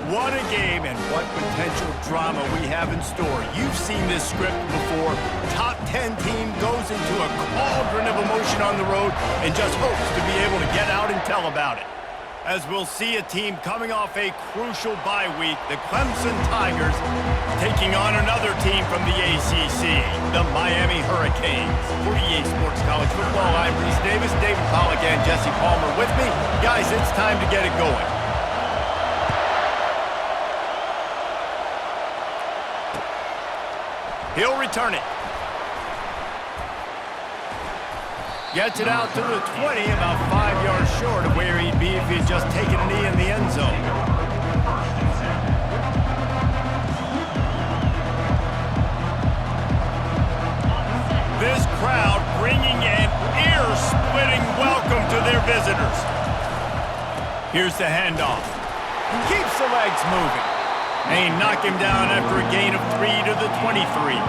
What a game and what potential drama we have in store. You've seen this script before. Top 10 team goes into a cauldron of emotion on the road and just hopes to be able to get out and tell about it. As we'll see a team coming off a crucial bye week, the Clemson Tigers taking on another team from the ACC, the Miami Hurricanes. For EA Sports College Football, I'm Reese Davis, David Pollack and Jesse Palmer with me. Guys, it's time to get it going. He'll return it. Gets it out to the 20, about 5 yards short of where he'd be if he'd just taken a knee in the end zone. This crowd bringing an ear-splitting welcome to their visitors. Here's the handoff. Keeps the legs moving. They knock him down after a gain of 3 to the 23.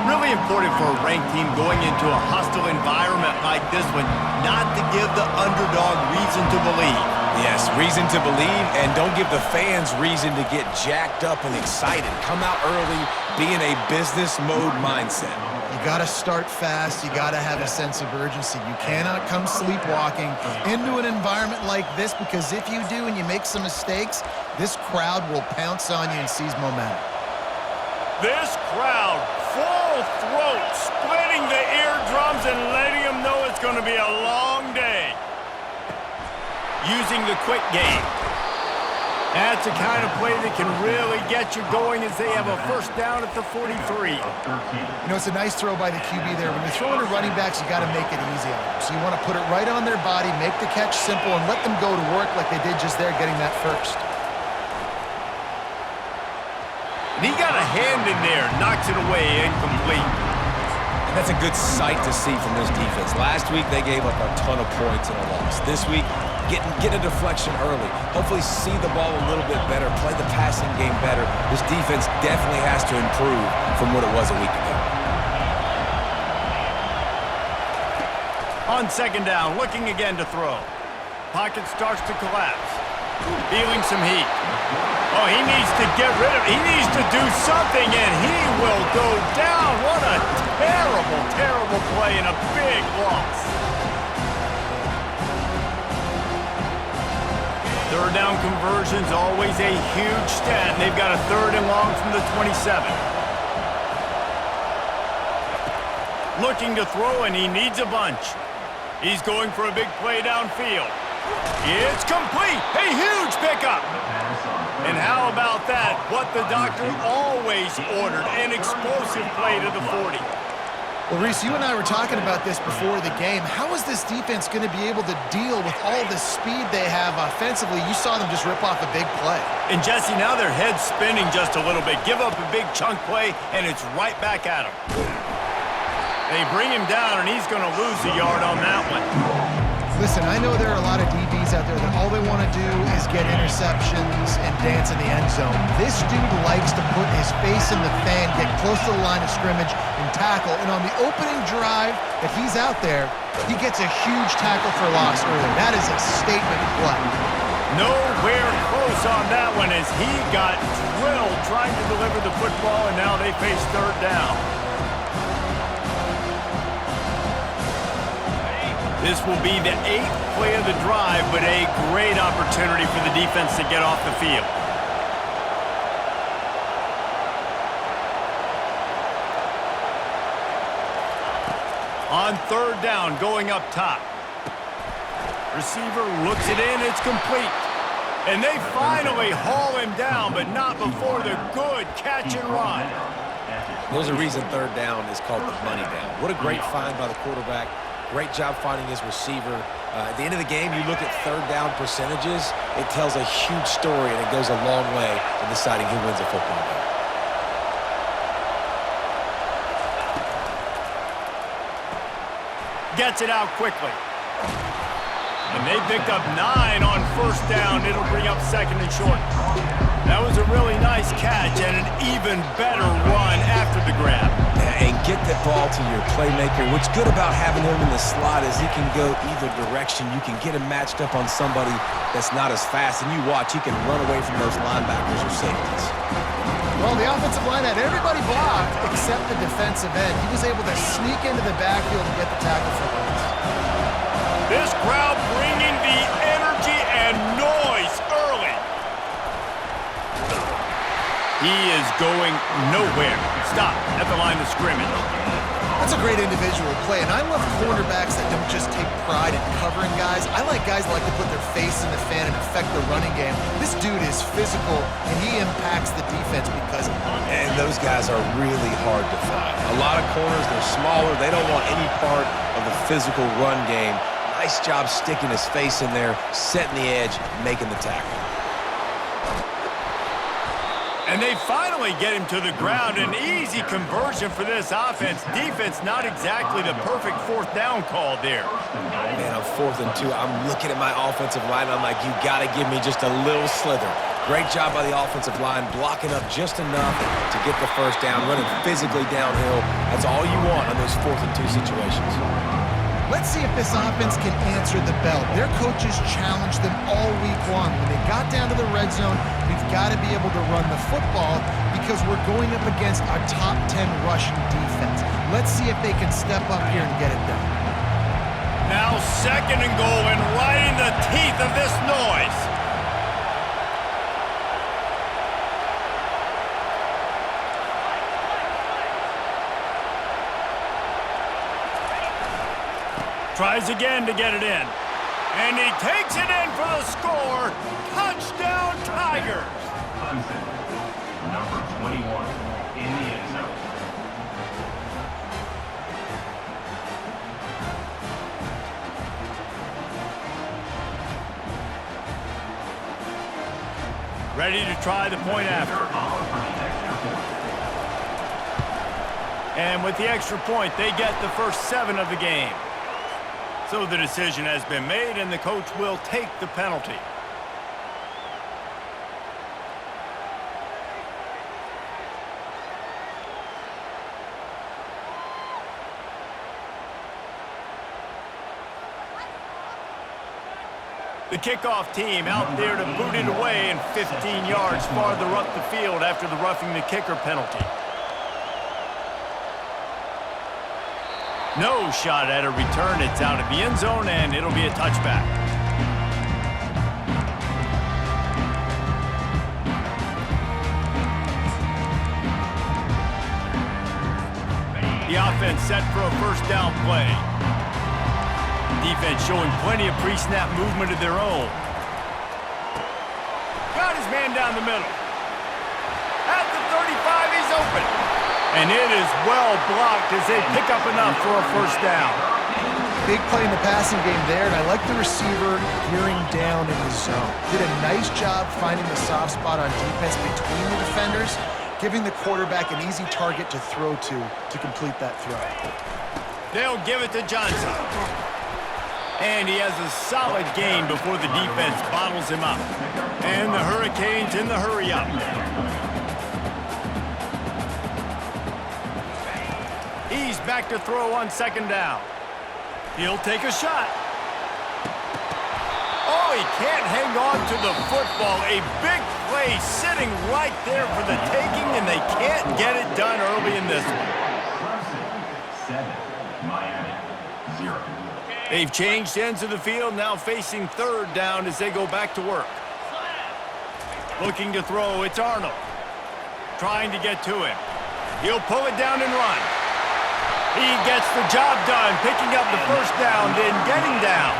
Really important for a ranked team going into a hostile environment like this one not to give the underdog reason to believe. Yes, reason to believe, and don't give the fans reason to get jacked up and excited. Come out early, be in a business mode mindset. You got to start fast. You got to have a sense of urgency. You cannot come sleepwalking into an environment like this, because if you do and you make some mistakes, this crowd will pounce on you and seize momentum. This crowd, full throat, splitting the eardrums and letting them know it's going to be a long day. Using the quick game. That's the kind of play that can really get you going as they have a first down at the 43. You know, it's a nice throw by the QB there. When you're throwing to running backs, you got to make it easy on them. So you want to put it right on their body, make the catch simple, and let them go to work like they did just there, getting that first. And he got a hand in there, knocks it away, incomplete. And that's a good sight to see from this defense. Last week, they gave up a ton of points in a loss. This week, get a deflection early. Hopefully see the ball a little bit better, play the passing game better. This defense definitely has to improve from what it was a week ago. On second down, looking again to throw. Pocket starts to collapse. Feeling some heat. Oh, he needs to get rid of it. He needs to do something, and he will go down. What a terrible, terrible play and a big loss. Third down conversion's always a huge stat, and they've got a third and long from the 27. Looking to throw, and he needs a bunch. He's going for a big play downfield. It's complete. A huge pickup. And how about that? What the doctor always ordered, an explosive play to the 40. Well, Reese, you and I were talking about this before the game. How is this defense going to be able to deal with all the speed they have offensively? You saw them just rip off a big play. And Jesse, now their head's spinning just a little bit. Give up a big chunk play, and it's right back at him. They bring him down, and he's going to lose a yard on that one. Listen, I know there are a lot of DBs out there that all they want to do is get interceptions and dance in the end zone. This dude likes to put his face in the fan, get close to the line of scrimmage, and tackle. And on the opening drive that he's out there, he gets a huge tackle for loss early. That is a statement play. Nowhere close on that one as he got drilled trying to deliver the football, and now they face third down. This will be the 8th play of the drive, but a great opportunity for the defense to get off the field. On third down, going up top. Receiver looks it in, it's complete. And they finally haul him down, but not before the good catch and run. There's a reason third down is called the money down. What a great find by the quarterback. Great job finding his receiver. At the end of the game, you look at third down percentages, it tells a huge story, and it goes a long way in deciding who wins a football game. Gets it out quickly. And they picked up 9 on first down. It'll bring up second and short. That was a really nice catch and an even better run after the grab. And get that ball to your playmaker. What's good about having him in the slot is he can go either direction. You can get him matched up on somebody that's not as fast, and you watch, he can run away from those linebackers or safeties. Well, the offensive line had everybody blocked except the defensive end. He was able to sneak into the backfield and get the tackle for Wentz. This crowd bringing the energy and noise early. He is going nowhere. Stop at the line of scrimmage. That's a great individual play, and I love cornerbacks that don't just take pride in covering guys. I like guys that like to put their face in the fan and affect the running game. This dude is physical, and he impacts the defense because of it. And those guys are really hard to find. A lot of corners, they're smaller. They don't want any part of the physical run game. Nice job sticking his face in there, setting the edge, making the tackle. And they finally get him to the ground. An easy conversion for this offense. Defense, not exactly the perfect fourth down call there. Man, I'm 4th and 2. I'm looking at my offensive line. I'm like, you got to give me just a little slither. Great job by the offensive line, blocking up just enough to get the first down, running physically downhill. That's all you want on those 4th and 2 situations. Let's see if this offense can answer the bell. Their coaches challenged them all week long. When they got down to the red zone, we've got to be able to run the football because we're going up against our top 10 rushing defense. Let's see if they can step up here and get it done. Now 2nd and goal, and right in the teeth of this noise. Tries again to get it in. And he takes it in for the score. Touchdown, Tigers. Clemson, number 21, in the end zone. Ready to try the point after. And with the extra point, they get the first 7 of the game. So the decision has been made, and the coach will take the penalty. The kickoff team out there to boot it away and 15 yards farther up the field after the roughing the kicker penalty. No shot at a return. It's out of the end zone, and it'll be a touchback. The offense set for a first down play. Defense showing plenty of pre-snap movement of their own. Got his man down the middle. At the 35, he's open. And it is well blocked as they pick up enough for a first down. Big play in the passing game there, and I like the receiver gearing down in the zone. Did a nice job finding the soft spot on defense between the defenders, giving the quarterback an easy target to throw to complete that throw. They'll give it to Johnson. And he has a solid gain before the defense bottles him up. And the Hurricanes in the hurry up. He's back to throw on 2nd down. He'll take a shot. Oh, he can't hang on to the football. A big play sitting right there for the taking, and they can't get it done early in this one. Clemson, 7, Miami, 0. They've changed ends of the field, now facing 3rd down as they go back to work. Looking to throw, it's Arnold. Trying to get to him. He'll pull it down and run. He gets the job done, picking up the first down, then getting down.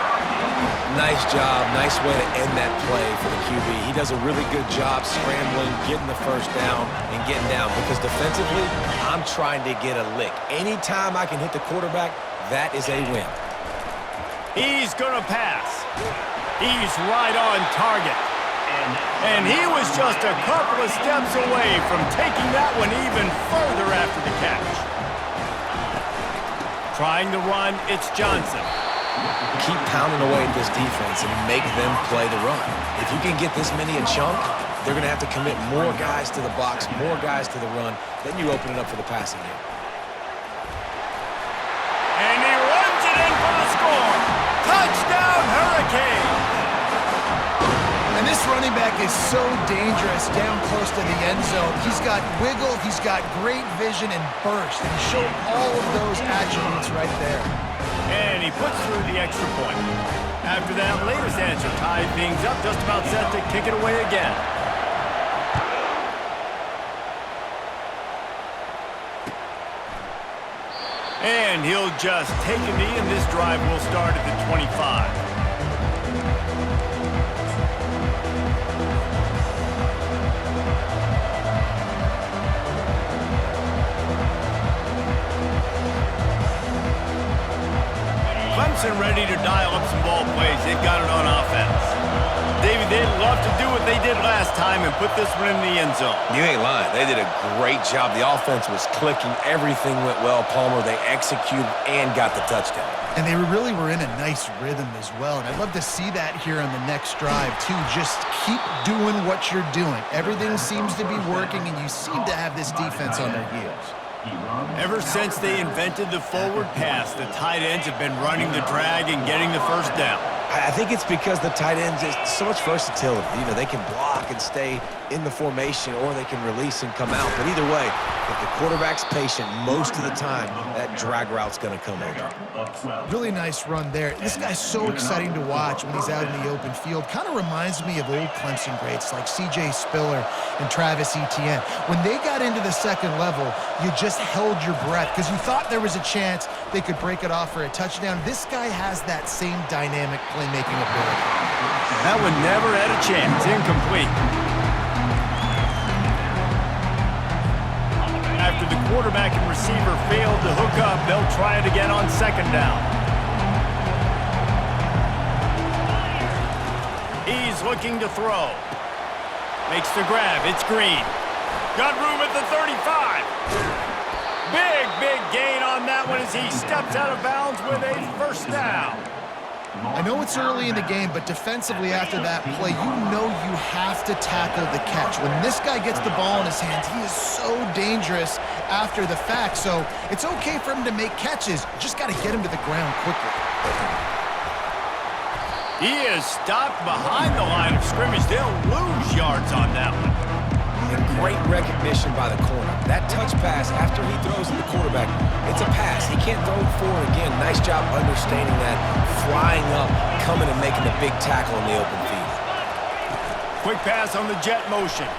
Nice job. Nice way to end that play for the QB. He does a really good job scrambling, getting the first down, and getting down. Because defensively, I'm trying to get a lick. Anytime I can hit the quarterback, that is a win. He's going to pass. He's right on target. And he was just a couple of steps away from taking that one even further after the catch. Trying to run, it's Johnson. Keep pounding away at this defense and make them play the run. If you can get this many a chunk, they're going to have to commit more guys to the box, more guys to the run. Then you open it up for the passing game. And he runs it in for the score. Touchdown, Hurricanes! And this running back is so dangerous down close to the end zone. He's got wiggle, he's got great vision and burst, and he showed all of those attributes right there. And he puts through the extra point. After that latest answer tied things up, just about set to kick it away again. And he'll just take a knee, and this drive will start at the 25. Clemson ready to dial up some ball plays. They've got it on offense. David, they'd love to do what they did last time and put this one in the end zone. You ain't lying. They did a great job. The offense was clicking. Everything went well. Palmer, they executed and got the touchdown. And they really were in a nice rhythm as well. And I'd love to see that here on the next drive, too. Just keep doing what you're doing. Everything seems to be working, and you seem to have this defense on their heels. Ever since they invented the forward pass, the tight ends have been running the drag and getting the first down. I think it's because the tight ends is so much versatility. You know, they can block and stay in the formation, or they can release and come out. But either way, if the quarterback's patient most of the time, that drag route's going to come over. Really nice run there. This guy's so exciting to watch when he's out in the open field. Kind of reminds me of old Clemson greats like C.J. Spiller and Travis Etienne. When they got into the second level, you just held your breath because you thought there was a chance they could break it off for a touchdown. This guy has that same dynamic playmaking ability. That one never had a chance. Incomplete. After the quarterback and receiver failed to hook up, they'll try it again on second down. He's looking to throw. Makes the grab. It's Green. Got room at the 35. Big gain on that one as he steps out of bounds with a first down. I know it's early in the game, but defensively after that play, you know you have to tackle the catch. When this guy gets the ball in his hands, he is so dangerous after the fact. So it's okay for him to make catches. Just got to get him to the ground quickly. He is stopped behind the line of scrimmage. They'll lose yards on that one. And great recognition by the corner. That touch pass after he throws to the quarterback, it's a pass. He can't throw it forward again. Nice job understanding that, flying up, coming and making the big tackle in the open field. Quick pass on the jet motion.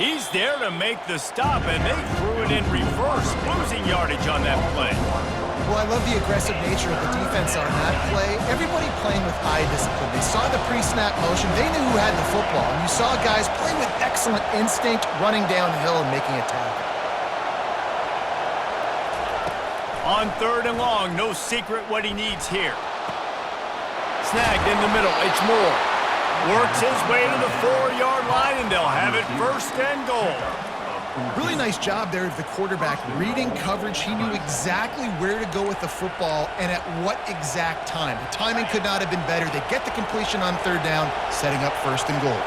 He's there to make the stop, and they threw it in reverse, losing yardage on that play. Well, I love the aggressive nature of the defense on that play. Everybody playing with eye discipline. They saw the pre-snap motion. They knew who had the football. And you saw guys play with excellent instinct, running downhill and making a tackle. On third and long, no secret what he needs here. Snagged in the middle. It's Moore. Works his way to the 4-yard line, and they'll have it first and goal. Really nice job there of the quarterback reading coverage. He knew exactly where to go with the football and at what exact time. The timing could not have been better. They get the completion on third down, setting up first and goal.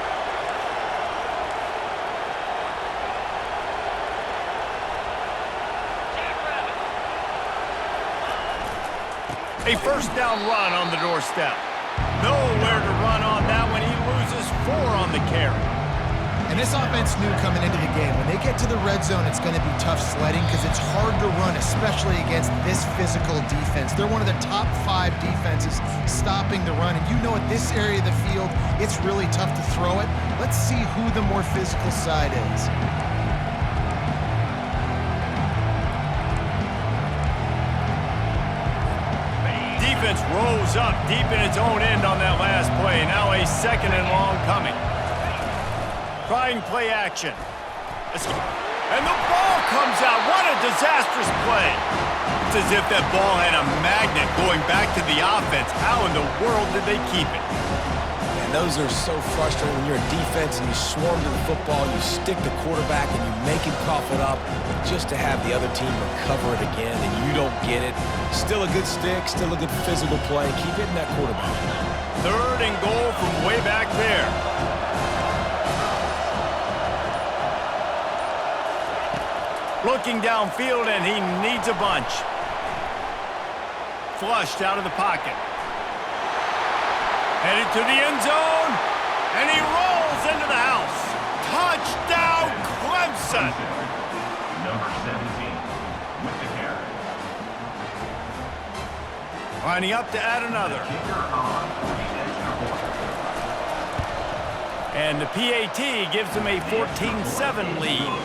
A first down run on the doorstep. Nowhere to run on that one. He loses 4 on the carry. And this offense knew coming into the game, when they get to the red zone, it's going to be tough sledding because it's hard to run, especially against this physical defense. They're one of the top 5 defenses stopping the run. And you know at this area of the field, it's really tough to throw it. Let's see who the more physical side is. Defense rose up deep in its own end on that last play. Now a second and long coming. Trying play action. And the ball comes out. What a disastrous play. It's as if that ball had a magnet going back to the offense. How in the world did they keep it? And those are so frustrating when you're a defense and you swarm to the football, you stick the quarterback and you make him cough it up just to have the other team recover it again and you don't get it. Still a good stick, still a good physical play. Keep hitting that quarterback. Third and goal from way back there. Looking downfield, and he needs a bunch. Flushed out of the pocket. Headed to the end zone, and he rolls into the house. Touchdown, Clemson! Number 17 with the carry. Lining up to add another. Kicker on for the extra point. And the PAT gives them a 14-7 lead.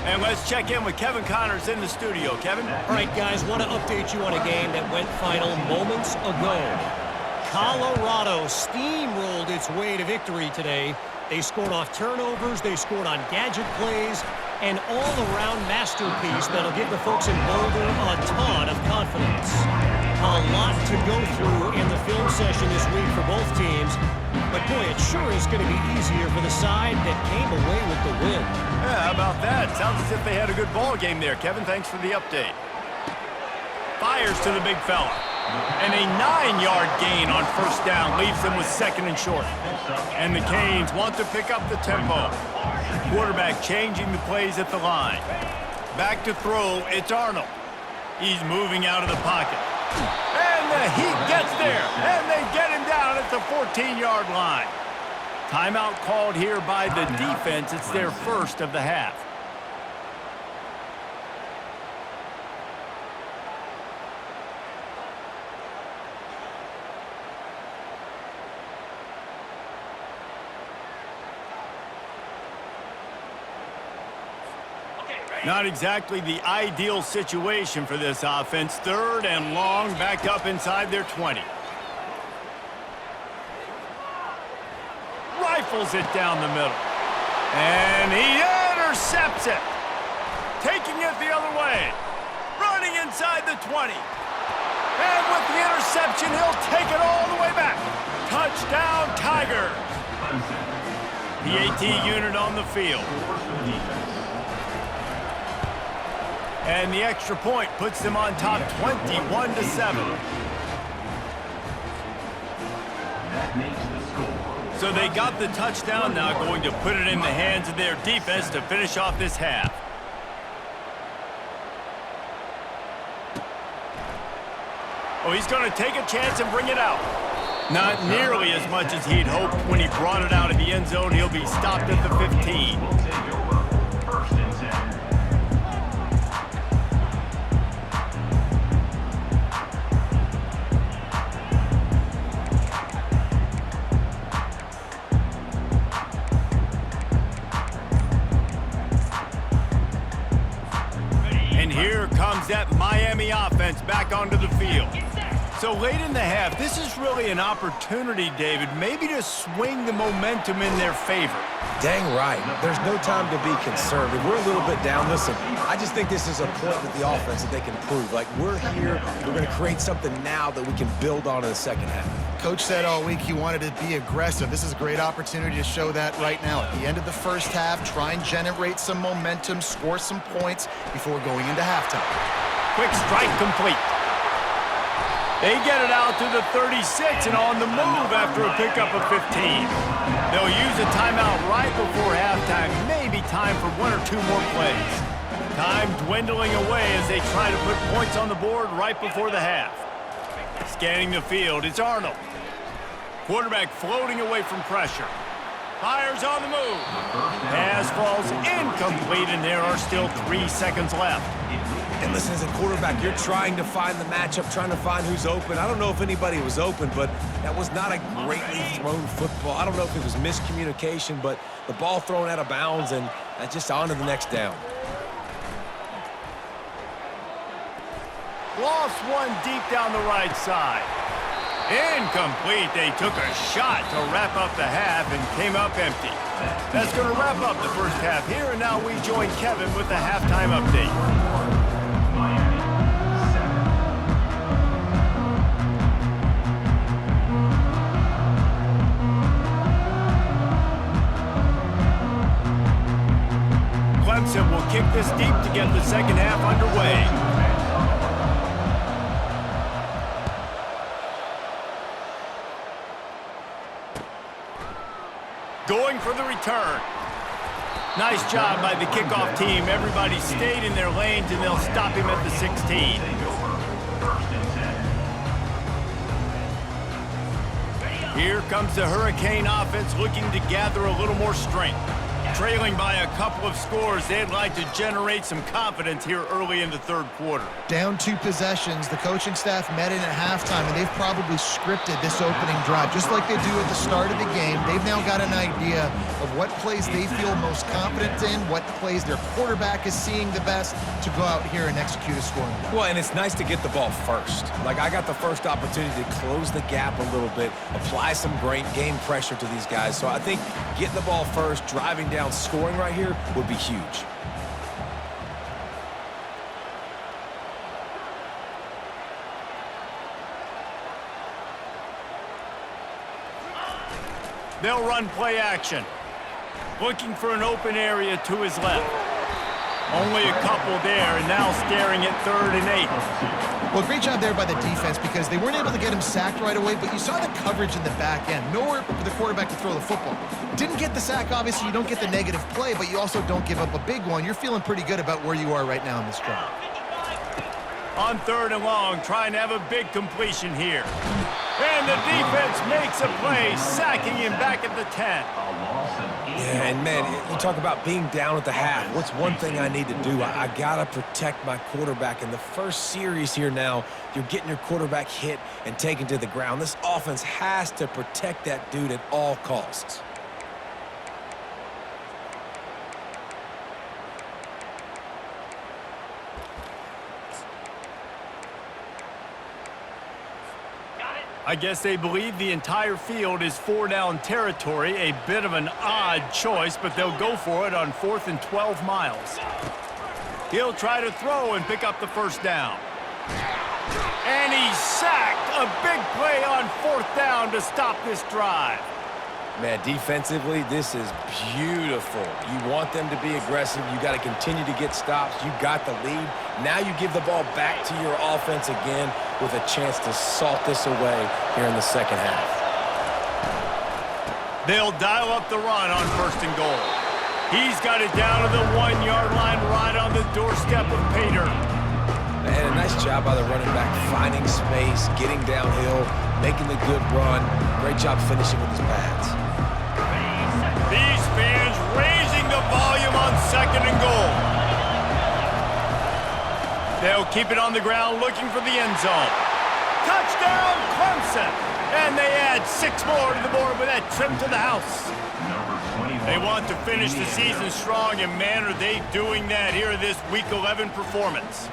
And let's check in with Kevin Connors in the studio. Kevin? All right, guys, want to update you on a game that went final moments ago. Colorado steamrolled its way to victory today. They scored off turnovers, they scored on gadget plays, an all-around masterpiece that'll give the folks in Boulder a ton of confidence. A lot to go through in the film session this week for both teams, but boy, it sure is going to be easier for the side that came away with the win. Yeah, how about that? Sounds as if they had a good ball game there, Kevin. Thanks for the update. Fires to the big fella. And a 9-yard gain on first down leaves them with second and short. And the Canes want to pick up the tempo. Quarterback changing the plays at the line. Back to throw, it's Arnold. He's moving out of the pocket. And the Heat gets there, and they get him down at the 14-yard line. Timeout called here by the defense. It's their first of the half. Not exactly the ideal situation for this offense. Third and long, back up inside their 20. Rifles it down the middle. And he intercepts it. Taking it the other way. Running inside the 20. And with the interception, he'll take it all the way back. Touchdown, Tigers. PAT unit on the field. And the extra point puts them on top 21-7. That makes the score. So they got the touchdown, now going to put it in the hands of their defense to finish off this half. Oh, he's going to take a chance and bring it out. Not nearly as much as he'd hoped when he brought it out of the end zone. He'll be stopped at the 15. We'll take over first and 10. Here comes that Miami offense back onto the field. So late in the half, this is really an opportunity, David, maybe to swing the momentum in their favor. Dang right. There's no time to be concerned. If we're a little bit down, listen, I just think this is a point with the offense that they can prove. Like, we're here, we're going to create something now that we can build on in the second half. Coach said all week he wanted to be aggressive. This is a great opportunity to show that right now. At the end of the first half, try and generate some momentum, score some points before going into halftime. Quick strike complete. They get it out to the 36 and on the move after a pickup of 15. They'll use a timeout right before halftime. Maybe time for one or two more plays. Time dwindling away as they try to put points on the board right before the half. Scanning the field, it's Arnold. Quarterback floating away from pressure. Fires on the move. Pass falls incomplete, and there are still 3 seconds left. And listen, as a quarterback, you're trying to find the matchup, trying to find who's open. I don't know if anybody was open, but that was not a greatly thrown football. I don't know if it was miscommunication, but the ball thrown out of bounds, and just on to the next down. Lost one deep down the right side. Incomplete. They took a shot to wrap up the half and came up empty. That's going to wrap up the first half here, and now we join Kevin with the halftime update. Miami 7. Clemson will kick this deep to get the second half underway. Going for the return. Nice job by the kickoff team. Everybody stayed in their lanes, and they'll stop him at the 16. Take over. First and 10. Here comes the Hurricane offense looking to gather a little more strength. Trailing by a couple of scores, they'd like to generate some confidence here early in the third quarter. Down 2 possessions, the coaching staff met in at halftime, and they've probably scripted this opening drive. Just like they do at the start of the game, they've now got an idea of what plays they feel most confident in, what plays their quarterback is seeing the best to go out here and execute a scoring. Well, and it's nice to get the ball first. Like, I got the first opportunity to close the gap a little bit, apply some great game pressure to these guys. So I think getting the ball first, driving down, scoring right here would be huge. They'll run play action. Looking for an open area to his left. Only a couple there, and now staring at 3rd and 8. Well, great job there by the defense because they weren't able to get him sacked right away, but you saw the coverage in the back end. Nowhere for the quarterback to throw the football. Didn't get the sack, obviously. You don't get the negative play, but you also don't give up a big one. You're feeling pretty good about where you are right now in this drive. On 3rd and long, trying to have a big completion here. And the defense makes a play, sacking him back at the 10. Yeah, and man, you talk about being down at the half. What's one thing I need to do? I got to protect my quarterback. In the first series here now, you're getting your quarterback hit and taken to the ground. This offense has to protect that dude at all costs. I guess they believe the entire field is 4-down territory. A bit of an odd choice, but they'll go for it on 4th and 12 miles. He'll try to throw and pick up the first down. And he's sacked. A big play on 4th down to stop this drive. Man, defensively, this is beautiful. You want them to be aggressive. You got to continue to get stops. You got the lead. Now you give the ball back to your offense again with a chance to salt this away here in the second half. They'll dial up the run on 1st and goal. He's got it down to the 1-yard line right on the doorstep of Pater. And a nice job by the running back, finding space, getting downhill, making the good run. Great job finishing with his pads. These fans raising the volume on 2nd and goal. They'll keep it on the ground looking for the end zone. Touchdown, Clemson! And they add 6 more to the board with that trip to the house. They want to finish the season strong, and man, are they doing that here in this Week 11 performance.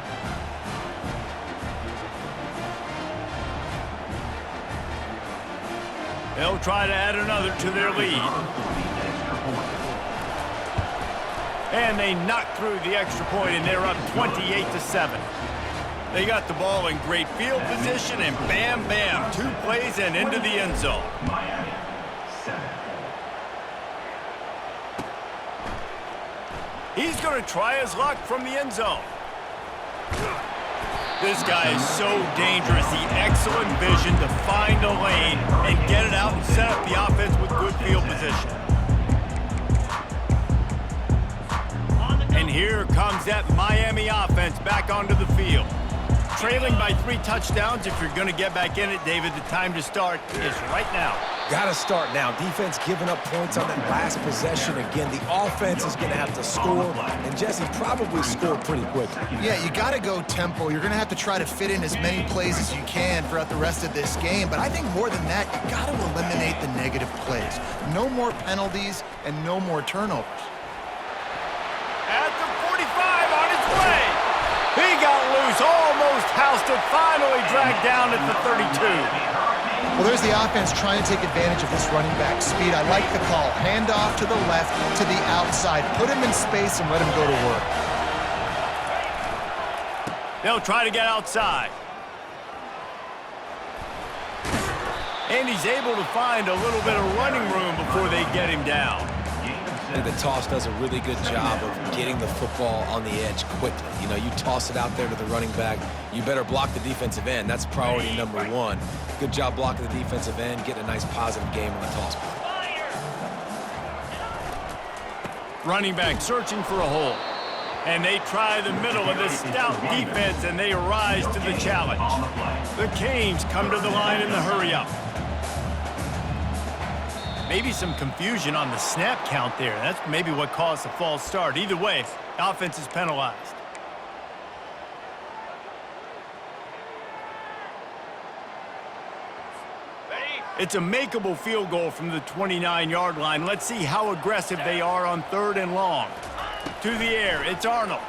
They'll try to add another to their lead. And they knock through the extra point, and they're up 28-7. They got the ball in great field position, and bam, bam, 2 plays and into the end zone. Miami, 7. He's going to try his luck from the end zone. This guy is so dangerous. The excellent vision to find a lane and get it out and set up the offense with good field position. And here comes that Miami offense back onto the field. Trailing by 3 touchdowns. If you're going to get back in it, David, the time to start is right now. Got to start now. Defense giving up points on that last possession. Again, the offense is going to have to score, and Jesse probably scored pretty quickly. Yeah, you got to go tempo. You're going to have to try to fit in as many plays as you can throughout the rest of this game. But I think more than that, you got to eliminate the negative plays. No more penalties and no more turnovers. At the 45 on his way. He got loose, almost housed it, finally dragged down at the 32. Well, there's the offense trying to take advantage of this running back speed. I like the call. Hand off to the left, to the outside. Put him in space and let him go to work. They'll try to get outside. And he's able to find a little bit of running room before they get him down. And the toss does a really good job of getting the football on the edge quickly. You know, you toss it out there to the running back, you better block the defensive end. That's priority number 1. Good job blocking the defensive end, getting a nice positive game on the toss play. Running back searching for a hole. And they try the middle of this stout defense, and they rise to the challenge. The Canes come to the line in the hurry-up. Maybe some confusion on the snap count there. That's maybe what caused the false start. Either way, the offense is penalized. It's a makeable field goal from the 29-yard line. Let's see how aggressive they are on 3rd and long. To the air, it's Arnold.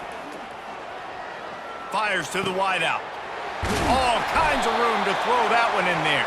Fires to the wideout. All kinds of room to throw that one in there.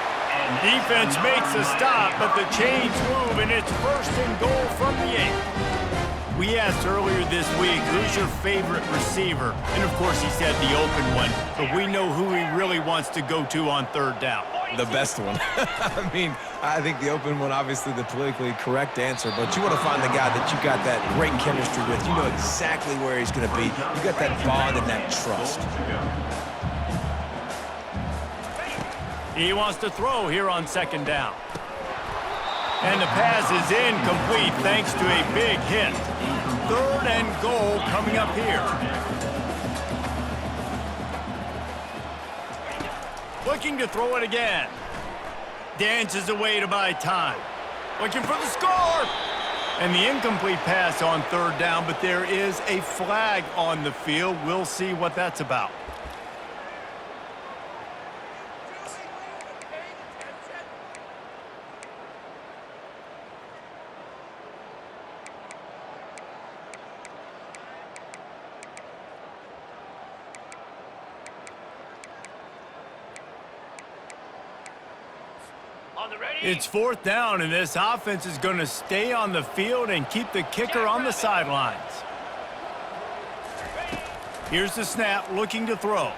Defense makes a stop, but the chains move, and it's 1st and goal from the 8. We asked earlier this week, who's your favorite receiver? And, of course, he said the open one, but we know who he really wants to go to on 3rd down. The best one. I mean, I think the open one, obviously the politically correct answer, but you want to find the guy that you got that great chemistry with. You know exactly where he's going to be. You got that bond and that trust. He wants to throw here on 2nd down. And the pass is incomplete thanks to a big hit. 3rd and goal coming up here. Looking to throw it again. Dances away to buy time. Looking for the score. And the incomplete pass on 3rd down, but there is a flag on the field. We'll see what that's about. It's 4th down, and this offense is going to stay on the field and keep the kicker on the sidelines. Here's the snap, looking to throw.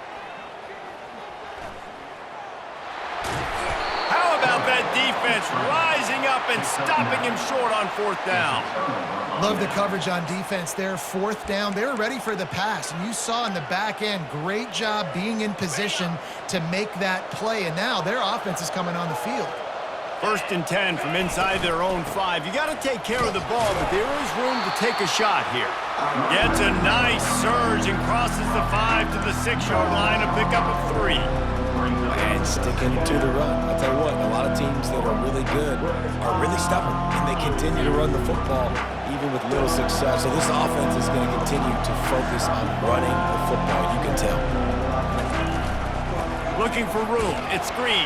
How about that defense rising up and stopping him short on 4th down? Love the coverage on defense there. 4th down, they were ready for the pass. And you saw in the back end, great job being in position to make that play. And now their offense is coming on the field. 1st and 10 from inside their own 5. You got to take care of the ball, but there is room to take a shot here. Gets a nice surge and crosses the 5 to the 6-yard line, a pickup of 3. And sticking to the run. I'll tell you what, a lot of teams that are really good are really stubborn, and they continue to run the football even with little success. So this offense is going to continue to focus on running the football, you can tell. Looking for room. It's Green.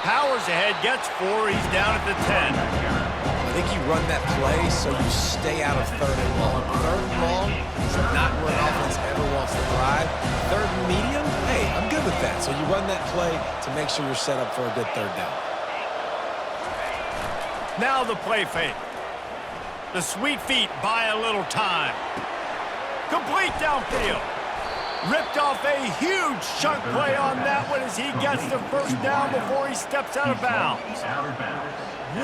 Powers ahead, gets 4. He's down at the 10. I think you run that play so you stay out of 3rd and long. 3rd and long is not where an offense ever wants to thrive. 3rd and medium, hey, I'm good with that. So you run that play to make sure you're set up for a good 3rd down. Now the play fake. The sweet feet buy a little time. Complete downfield. Ripped off a huge chunk play on that one as he gets the 1st down before he steps out of bounds.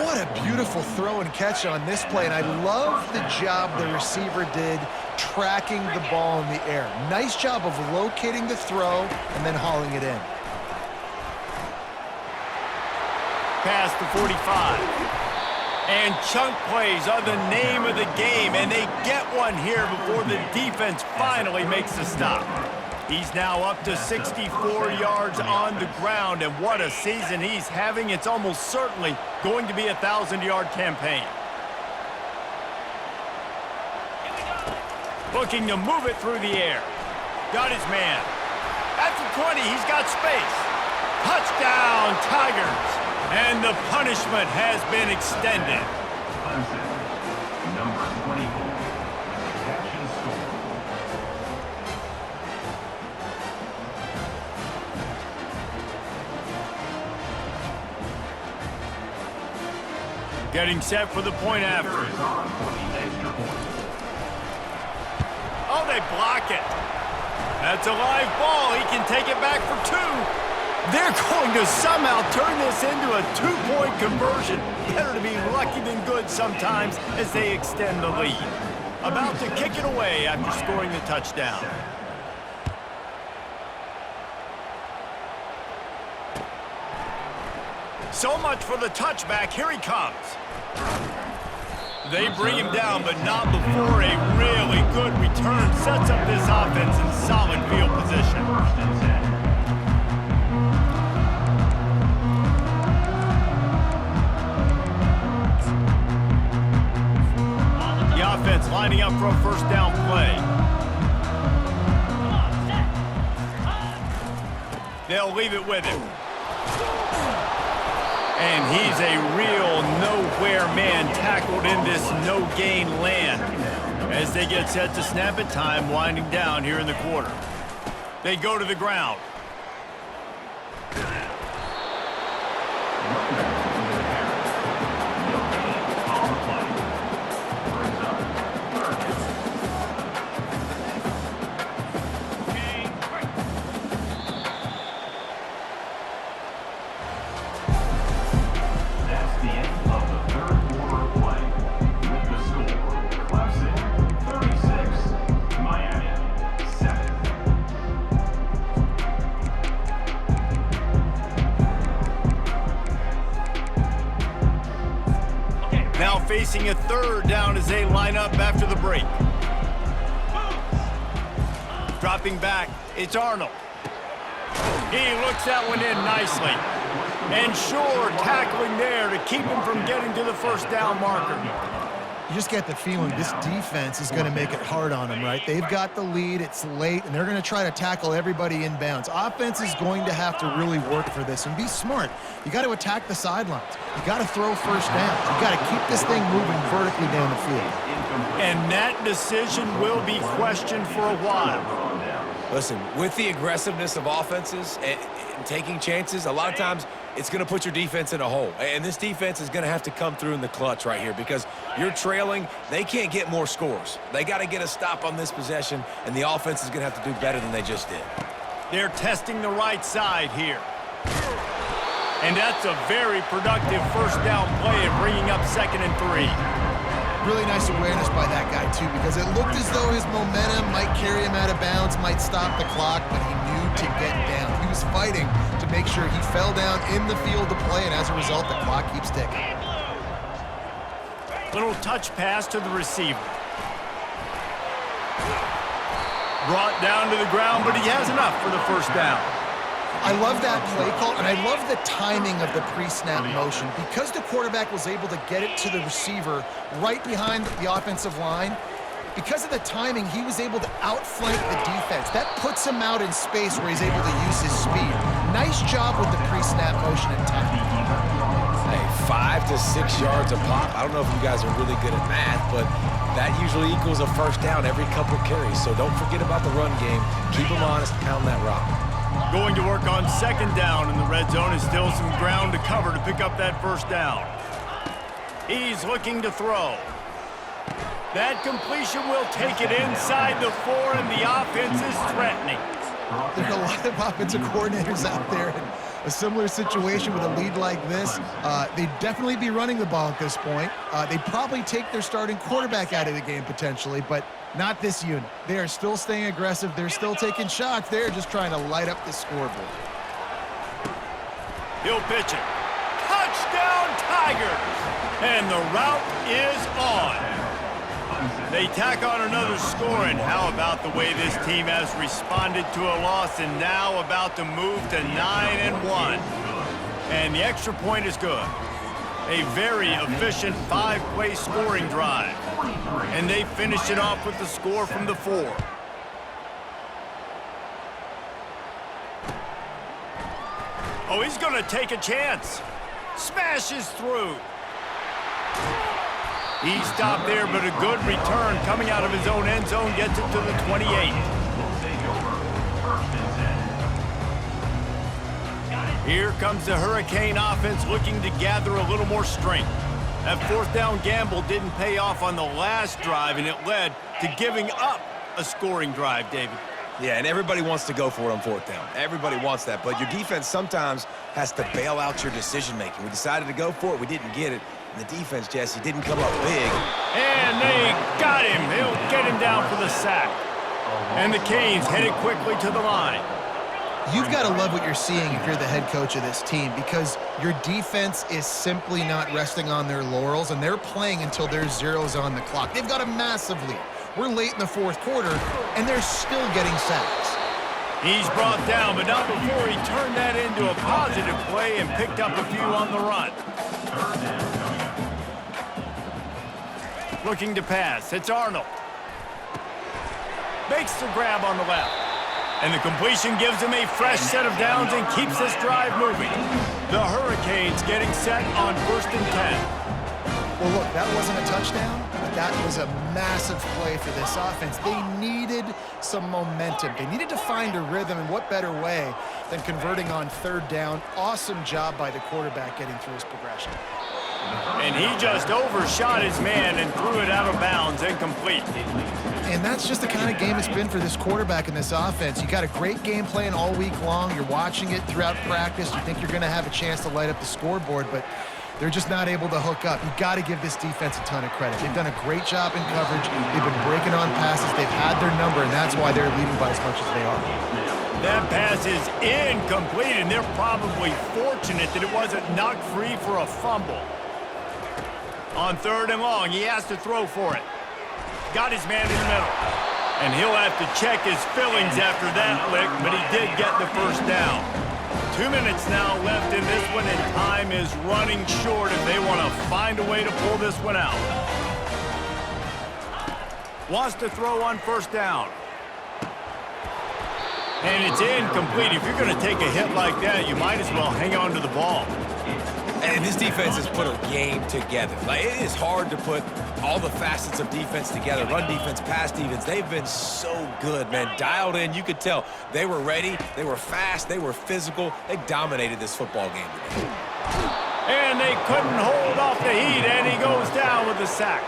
What a beautiful throw and catch on this play, and I love the job the receiver did tracking the ball in the air. Nice job of locating the throw and then hauling it in. Past the 45. And chunk plays are the name of the game, and they get one here before the defense finally makes the stop. He's now up to 64 yards on the ground, and what a season he's having. It's almost certainly going to be a 1,000-yard campaign. Looking to move it through the air. Got his man. At the 20, he's got space. Touchdown, Tigers. And the punishment has been extended. Number 24. Catch and score. Getting set for the point after. Oh, they block it. That's a live ball. He can take it back for 2. They're going to somehow turn this into a 2-point conversion. Better to be lucky than good sometimes as they extend the lead. About to kick it away after scoring the touchdown. So much for the touchback. Here he comes. They bring him down, but not before for a really good return. Sets up this offense in solid field position. First and 10. The offense lining up for a first down play. They'll leave it with him. And he's a real nowhere man tackled in this no-gain land. As they get set to snap it, time winding down here in the quarter. They go to the ground. That's the end of the third quarter of play. With the score, Clemson 36, Miami 7. Now facing a third down as they line up after the break. Dropping back, it's Arnold. He looks that one in nicely. And sure, tackling there to keep him from getting to the first down marker. You just get the feeling this defense is going to make it hard on them, right? They've got the lead, it's late, and they're going to try to tackle everybody inbounds. Offense is going to have to really work for this and be smart. You got to attack the sidelines. You got to throw first downs. You got to keep this thing moving vertically down the field. And that decision will be questioned for a while. Listen, with the aggressiveness of offenses and taking chances, a lot of times it's going to put your defense in a hole. And this defense is going to have to come through in the clutch right here because you're trailing. They can't get more scores. They got to get a stop on this possession, and the offense is going to have to do better than they just did. They're testing the right side here. And that's a very productive first down play and bringing up 2nd and 3. Really nice awareness by that guy, too, because it looked as though his momentum might carry him out of bounds, might stop the clock, but he knew to get down. He was fighting to make sure he fell down in the field to play, and as a result, the clock keeps ticking. Little touch pass to the receiver. Brought down to the ground, but he has enough for the first down. I love that play call, and I love the timing of the pre-snap motion. Because the quarterback was able to get it to the receiver right behind the offensive line, because of the timing, he was able to outflank the defense. That puts him out in space where he's able to use his speed. Nice job with the pre-snap motion and timing. Hey, 5 to 6 yards a pop. I don't know if you guys are really good at math, but that usually equals a first down every couple carries. So don't forget about the run game. Keep them honest, pound that rock. Going to work on 2nd down in the red zone is still some ground to cover to pick up that first down. He's looking to throw. That completion will take it inside the 4, and the offense is threatening. There are a lot of offensive coordinators out there in a similar situation with a lead like this. They'd definitely be running the ball at this point. They'd probably take their starting quarterback out of the game potentially, but not this unit. They are still staying aggressive. They're still taking shots. They're just trying to light up the scoreboard. He'll pitch it. Touchdown, Tigers! And the route is on. They tack on another score, and how about the way this team has responded to a loss and now about to move to 9-1. And the extra point is good. A very efficient 5-play scoring drive. And they finish it off with the score from the 4. Oh, he's going to take a chance. Smashes through. He stopped there, but a good return coming out of his own end zone gets it to the 28. Here comes the Hurricane offense looking to gather a little more strength. That 4th down gamble didn't pay off on the last drive, and it led to giving up a scoring drive, David. Yeah, and everybody wants to go for it on 4th down. Everybody wants that, but your defense sometimes has to bail out your decision-making. We decided to go for it. We didn't get it. And the defense, Jesse, didn't come up big. And they got him. He'll get him down for the sack. And the Canes headed quickly to the line. You've got to love what you're seeing if you're the head coach of this team, because your defense is simply not resting on their laurels, and they're playing until there's zeros on the clock. They've got a massive lead. We're late in the fourth quarter, and they're still getting sacks. He's brought down, but not before he turned that into a positive play and picked up a few on the run. Looking to pass. It's Arnold. Makes the grab on the left. And the completion gives him a fresh set of downs and keeps this drive moving. The Hurricanes getting set on 1st and 10. Well, look, that wasn't a touchdown, but that was a massive play for this offense. They needed some momentum. They needed to find a rhythm, and what better way than converting on 3rd down. Awesome job by the quarterback getting through his progression. And he just overshot his man and threw it out of bounds, incomplete. And that's just the kind of game it's been for this quarterback and this offense. You got a great game plan all week long. You're watching it throughout practice. You think you're going to have a chance to light up the scoreboard, but they're just not able to hook up. You've got to give this defense a ton of credit. They've done a great job in coverage. They've been breaking on passes. They've had their number, and that's why they're leading by as much as they are. That pass is incomplete, and they're probably fortunate that it wasn't knocked free for a fumble. On 3rd and long, he has to throw for it. Got his man in the middle. And he'll have to check his fillings after that lick, but he did get the 1st down. 2 minutes now left in this one, and time is running short if they want to find a way to pull this one out. Wants to throw on 1st down. And it's incomplete. If you're going to take a hit like that, you might as well hang on to the ball. And this defense has put a game together. Like, it is hard to put all the facets of defense together. Run defense, pass defense. They've been so good, man. Dialed in. You could tell they were ready. They were fast. They were physical. They dominated this football game today. And they couldn't hold off the heat, and he goes down with a sack.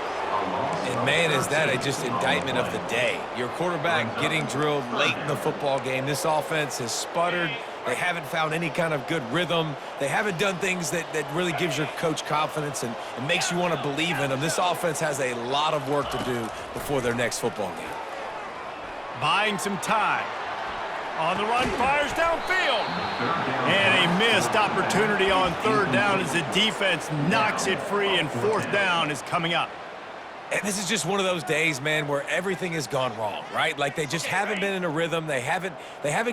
And, man, is that just indictment of the day. Your quarterback getting drilled late in the football game. This offense has sputtered. They haven't found any kind of good rhythm. They haven't done things that really gives your coach confidence and makes you want to believe in them. This offense has a lot of work to do before their next football game. Buying some time. On the run, fires downfield. And a missed opportunity on 3rd down as the defense knocks it free, and 4th down is coming up. And this is just one of those days, man, where everything has gone wrong, right? Like, they just haven't been in a rhythm. They haven't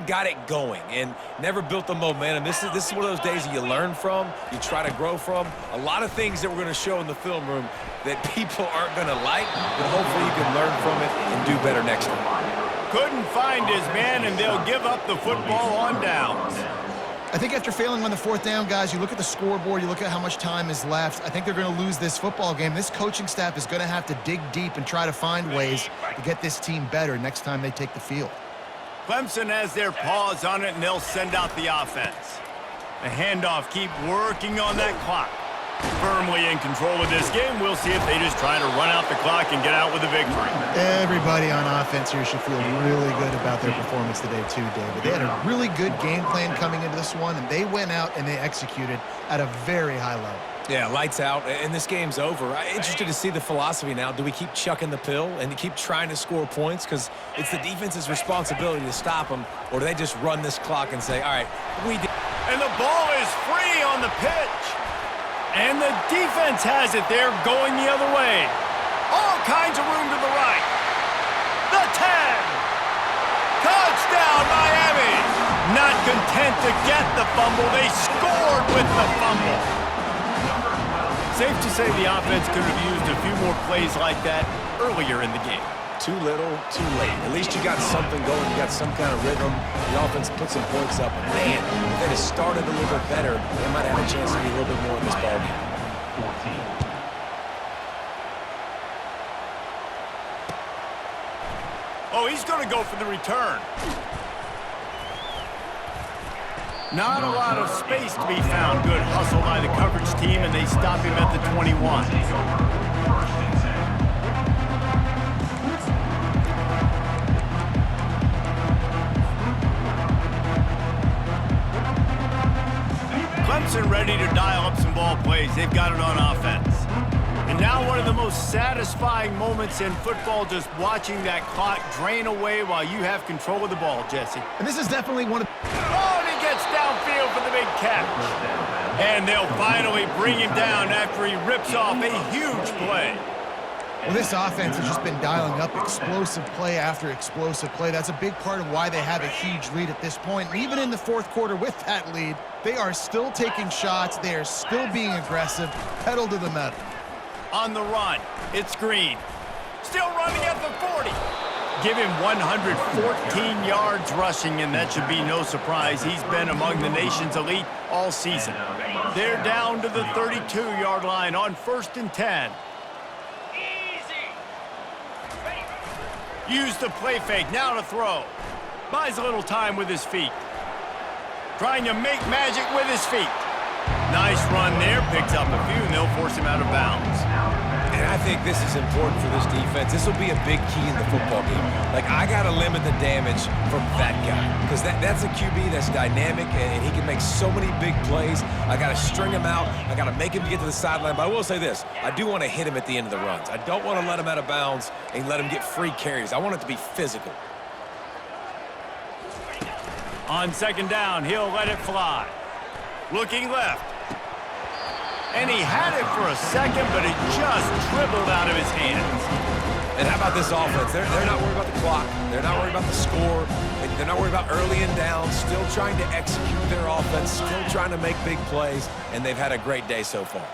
got it going and never built the momentum. This is one of those days that you learn from, you try to grow from. A lot of things that we're going to show in the film room that people aren't going to like, but hopefully you can learn from it and do better next time. Couldn't find his man, and they'll give up the football on downs. I think after failing on the 4th down, guys, you look at the scoreboard, you look at how much time is left. I think they're going to lose this football game. This coaching staff is going to have to dig deep and try to find ways to get this team better next time they take the field. Clemson has their paws on it, and they'll send out the offense. The handoff, keep working on that clock. Firmly in control of this game. We'll see if they just try to run out the clock and get out with a victory. Everybody on offense here should feel really good about their performance today too, David. They had a really good game plan coming into this one, and they went out and they executed at a very high level. Yeah, lights out, and this game's over. I'm interested to see the philosophy now. Do we keep chucking the pill and keep trying to score points? Because it's the defense's responsibility to stop them, or do they just run this clock and say, all right, we did. And the ball is free on the pitch. And the defense has it there, going the other way. All kinds of room to the right. The 10. Touchdown, Miami. Not content to get the fumble, they scored with the fumble. Safe to say the offense could have used a few more plays like that earlier in the game. Too little, too late. At least you got something going. You got some kind of rhythm. The offense put some points up. And man, if they had started a little bit better, they might have a chance to be a little bit more in this ballgame. 14. Oh, he's going to go for the return. Not a lot of space to be found. Good hustle by the coverage team, and they stop him at the 21. Clemson ready to dial up some ball plays. They've got it on offense. And now one of the most satisfying moments in football, just watching that clock drain away while you have control of the ball, Jesse. And this is definitely one of... Oh, go for the big catch. And they'll finally bring him down after he rips off a huge play. Well, this offense has just been dialing up explosive play after explosive play. That's a big part of why they have a huge lead at this point. And even in the fourth quarter with that lead, they are still taking shots. They are still being aggressive, pedal to the metal. On the run, it's Green. Still running at the 40. Give him 114 yards rushing, and that should be no surprise. He's been among the nation's elite all season. They're down to the 32-yard line on 1st and 10. Use the play fake, now to throw. Buys a little time with his feet. Trying to make magic with his feet. Nice run there, picks up a few, and they'll force him out of bounds. And I think this is important for this defense. This will be a big key in the football game. Like, I got to limit the damage from that guy because that's a QB that's dynamic, and he can make so many big plays. I got to string him out. I got to make him get to the sideline. But I will say this. I do want to hit him at the end of the runs. I don't want to let him out of bounds and let him get free carries. I want it to be physical. On 2nd down, he'll let it fly. Looking left. And he had it for a second, but it just dribbled out of his hands. And how about this offense? They're not worried about the clock. They're not worried about the score. They're not worried about early and down. Still trying to execute their offense. Still trying to make big plays. And they've had a great day so far.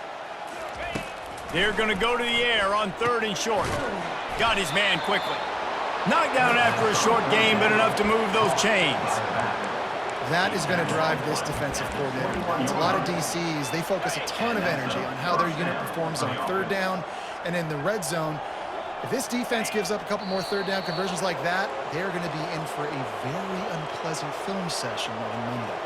They're going to go to the air on 3rd and short. Got his man quickly. Knocked down after a short gain, but enough to move those chains. That is going to drive this defensive coordinator. It's a lot of DCs. They focus a ton of energy on how their unit performs on 3rd down and in the red zone. If this defense gives up a couple more 3rd down conversions like that, they're going to be in for a very unpleasant film session on Monday.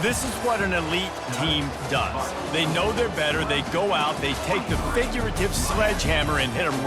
This is what an elite team does. They know they're better. They go out, they take the figurative sledgehammer and hit them